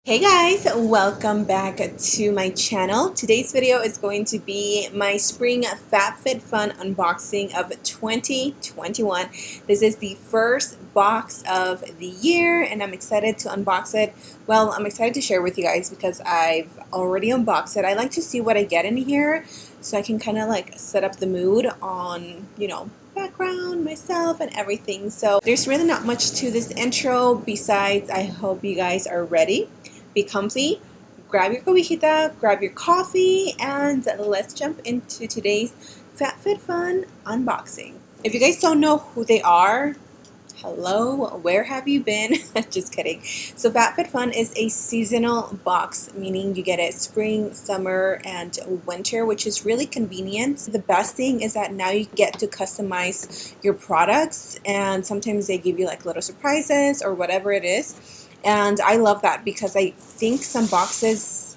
Hey guys, welcome back to my channel. Today's video is going to be my spring Fabfitfun unboxing of 2021. This is the first box of the year and I'm excited to unbox it. Well, I'm excited to share with you guys because I've already unboxed it. I like to see what I get in here so I can kind of like set up the mood on, background, myself, and everything. So there's really not much to this intro besides I hope you guys are ready. Be comfy, grab your cobijita, grab your coffee, and let's jump into today's Fabfitfun unboxing. If you guys don't know who they are, hello, where have you been? Just kidding. So Fabfitfun is a seasonal box, meaning you get it spring, summer, and winter, which is really convenient. The best thing is that now you get to customize your products, and sometimes they give you like little surprises or whatever it is. And I love that because I think some boxes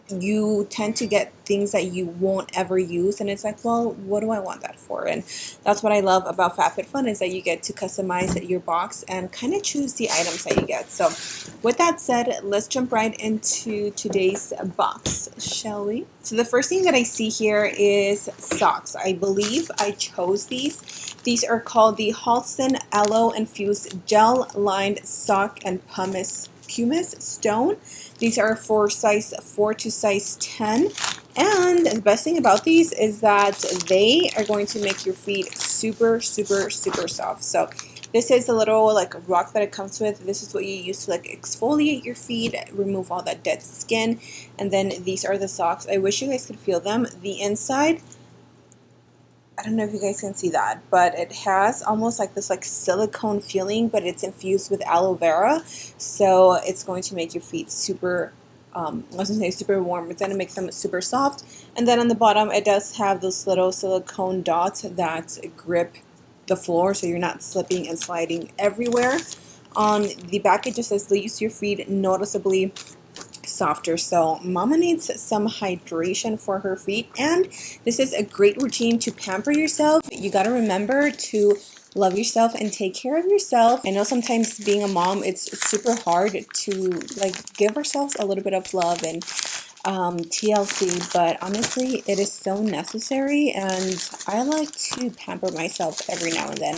you tend to get things that you won't ever use, and it's like, well, what do I want that for? And that's what I love about Fabfitfun is that you get to customize your box and kind of choose the items that you get. So with that said, let's jump right into today's box, shall we? So the first thing that I see here is socks. I believe I chose these. These are called the Halston Aloe Infused Gel Lined Sock and Pumice Stone. These are for size 4 to size 10. And the best thing about these is that they are going to make your feet super, super, super soft. So this is a little like rock that it comes with. This is what you use to like exfoliate your feet, remove all that dead skin. And then these are the socks. I wish you guys could feel them. The inside, I don't know if you guys can see that, but it has almost like this like silicone feeling, but it's infused with aloe vera. So it's going to make your feet super, I was going to say super warm. It's going to make them super soft. And then on the bottom, it does have those little silicone dots that grip the floor so you're not slipping and sliding everywhere. On the back, it just says leaves your feet noticeably softer. So mama needs some hydration for her feet, and this is a great routine to pamper yourself. You got to remember to love yourself and take care of yourself. I know sometimes being a mom, it's super hard to like give ourselves a little bit of love and TLC, but honestly it is so necessary, and I like to pamper myself every now and then.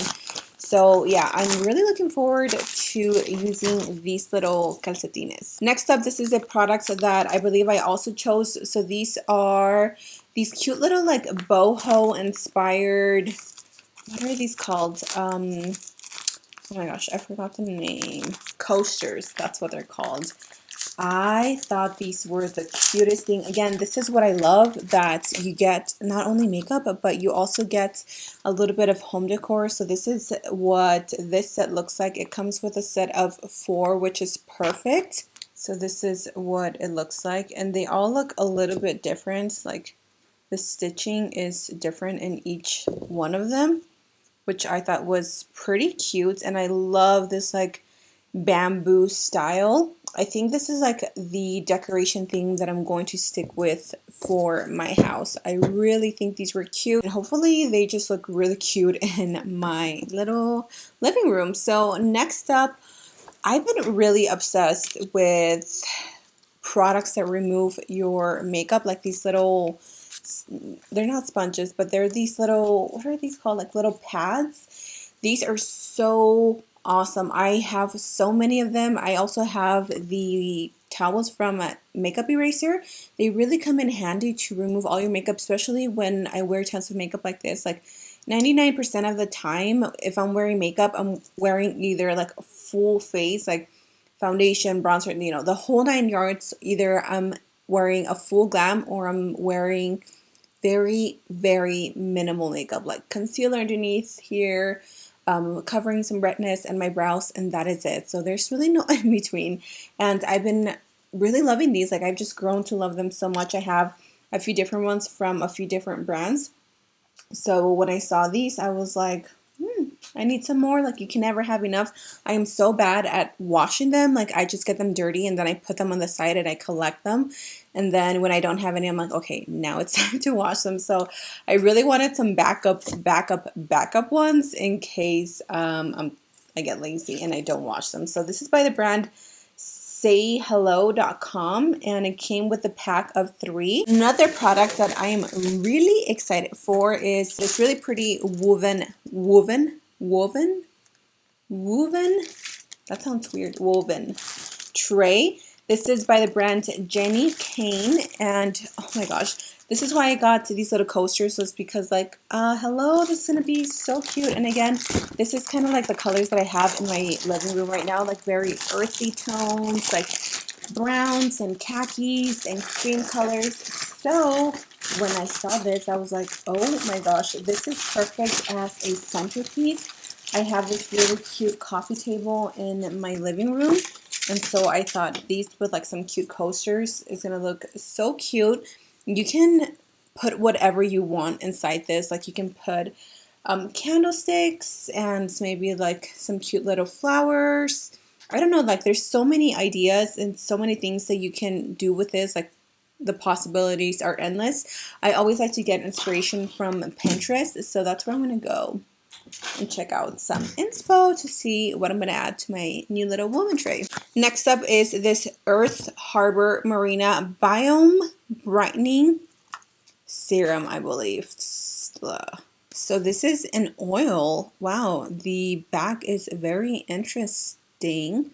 So yeah, I'm really looking forward to using these little calcetines. Next up, this is a product that I believe I also chose. So these are these cute little like boho inspired, what are these called? Oh my gosh, I forgot the name. Coasters, that's what they're called. I thought these were the cutest thing. Again, this is what I love, that you get not only makeup, but you also get a little bit of home decor. So this is what this set looks like. It comes with a set of 4, which is perfect. So this is what it looks like. And they all look a little bit different. Like the stitching is different in each one of them, which I thought was pretty cute. And I love this like bamboo style. I think this is like the decoration theme that I'm going to stick with for my house. I really think these were cute, and hopefully they just look really cute in my little living room. So next up, I've been really obsessed with products that remove your makeup, like these little, they're not sponges, but they're these little, what are these called? Like little pads. These are so awesome. I have so many of them. I also have the towels from Makeup Eraser. They really come in handy to remove all your makeup, especially when I wear tons of makeup like this. Like 99% of the time, if I'm wearing makeup, I'm wearing either like a full face, like foundation, bronzer, the whole 9 yards. Either I'm wearing a full glam or I'm wearing very, very minimal makeup, like concealer underneath here, covering some redness and my brows, and that is it. So there's really no in between. And I've been really loving these. Like I've just grown to love them so much. I have a few different ones from a few different brands. So when I saw these, I was like, I need some more. Like you can never have enough. I am so bad at washing them. Like I just get them dirty and then I put them on the side and I collect them. And then when I don't have any, I'm like, okay, now it's time to wash them. So I really wanted some backup ones in case I get lazy and I don't wash them. So this is by the brand sayhello.com, and it came with a pack of 3. Another product that I am really excited for is this really pretty woven, that sounds weird, woven tray. This is by the brand Jenny Kane, and oh my gosh, this is why I got these little coasters, was because like, hello, this is gonna be so cute. And again, this is kind of like the colors that I have in my living room right now, like very earthy tones, like browns and khakis and cream colors. So when I saw this, I was like, oh my gosh, this is perfect as a centerpiece. I have this really cute coffee table in my living room, and so I thought these with like some cute coasters is gonna look so cute. You can put whatever you want inside this. Like you can put candlesticks and maybe like some cute little flowers. I don't know, like there's so many ideas and so many things that you can do with this. Like the possibilities are endless. I always like to get inspiration from Pinterest, so that's where I'm gonna go and check out some inspo to see what I'm going to add to my new little woman tray. Next up is this Earth Harbor Marina Biome Brightening Serum, I believe. So this is an oil. Wow, the back is very interesting.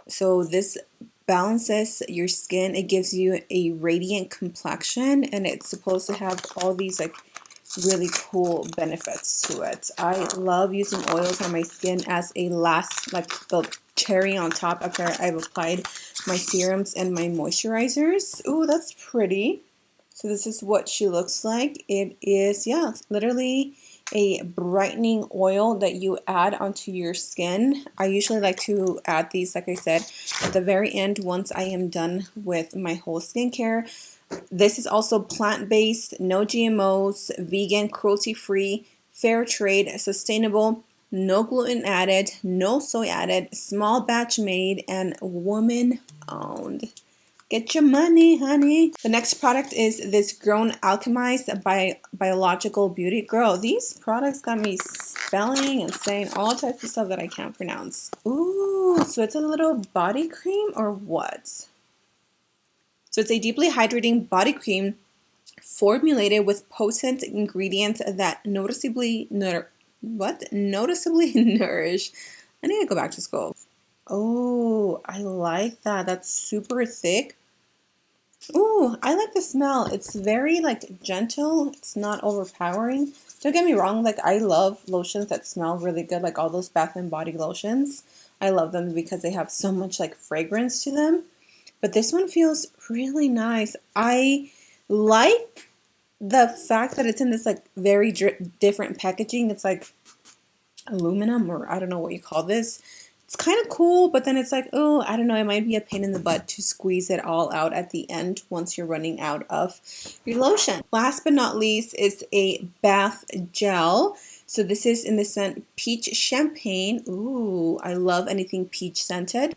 So this balances your skin. It gives you a radiant complexion, and it's supposed to have all these like really cool benefits to it. I love using oils on my skin as a last, like the cherry on top after I've applied my serums and my moisturizers. Ooh, that's pretty. So this is what she looks like. It is, yeah, literally a brightening oil that you add onto your skin. I usually like to add these, like I said, at the very end once I am done with my whole skincare. This is also plant-based, no GMOs, vegan, cruelty-free, fair trade, sustainable, no gluten added, no soy added, small batch made, and woman-owned. Get your money, honey. The next product is this Grown Alchemize by Biological Beauty. Girl, these products got me spelling and saying all types of stuff that I can't pronounce. Ooh, so it's a little body cream or what? So it's a deeply hydrating body cream formulated with potent ingredients that noticeably nourish. I need to go back to school. Oh, I like that. That's super thick. Ooh, I like the smell. It's very like gentle. It's not overpowering. Don't get me wrong, like I love lotions that smell really good, like all those Bath and Body lotions. I love them because they have so much like fragrance to them. But this one feels really nice. I like the fact that it's in this like very different packaging. It's like aluminum, or I don't know what you call this. It's kind of cool, but then it's like, oh, I don't know, it might be a pain in the butt to squeeze it all out at the end once you're running out of your lotion. Last but not least is a bath gel. So this is in the scent Peach Champagne. Ooh, I love anything peach scented.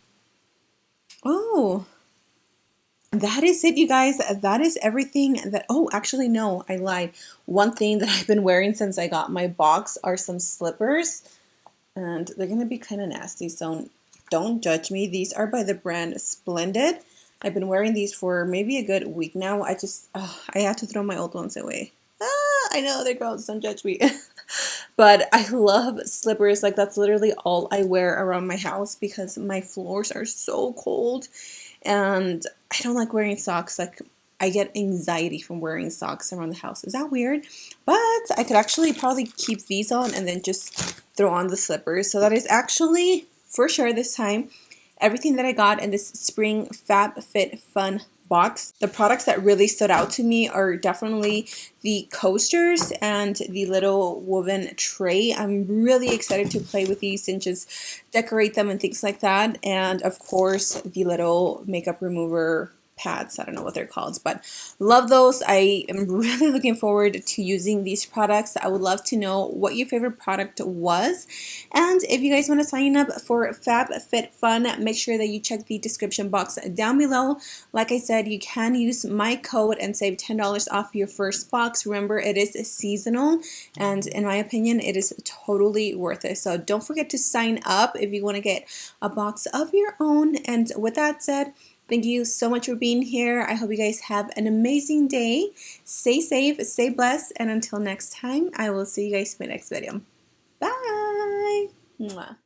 Oh, that is it, you guys. That is everything that, oh, actually, no, I lied. One thing that I've been wearing since I got my box are some slippers, and they're going to be kind of nasty, so don't judge me. These are by the brand Splendid. I've been wearing these for maybe a good week now. I have to throw my old ones away. I know, they're gross, don't judge me. But I love slippers. Like, that's literally all I wear around my house because my floors are so cold. And I don't like wearing socks. Like, I get anxiety from wearing socks around the house. Is that weird? But I could actually probably keep these on and then just throw on the slippers. So that is actually, for sure this time, everything that I got in this spring Fabfitfun box. The products that really stood out to me are definitely the coasters and the little woven tray. I'm really excited to play with these and just decorate them and things like that. And of course, the little makeup remover pads. I don't know what they're called, but love those. I am really looking forward to using these products. I would love to know what your favorite product was. And if you guys want to sign up for Fabfitfun, make sure that you check the description box down below. Like I said, you can use my code and save $10 off your first box. Remember, it is seasonal, and in my opinion, it is totally worth it. So don't forget to sign up if you want to get a box of your own. And with that said, thank you so much for being here. I hope you guys have an amazing day. Stay safe, stay blessed, and until next time, I will see you guys in my next video. Bye! Mwah.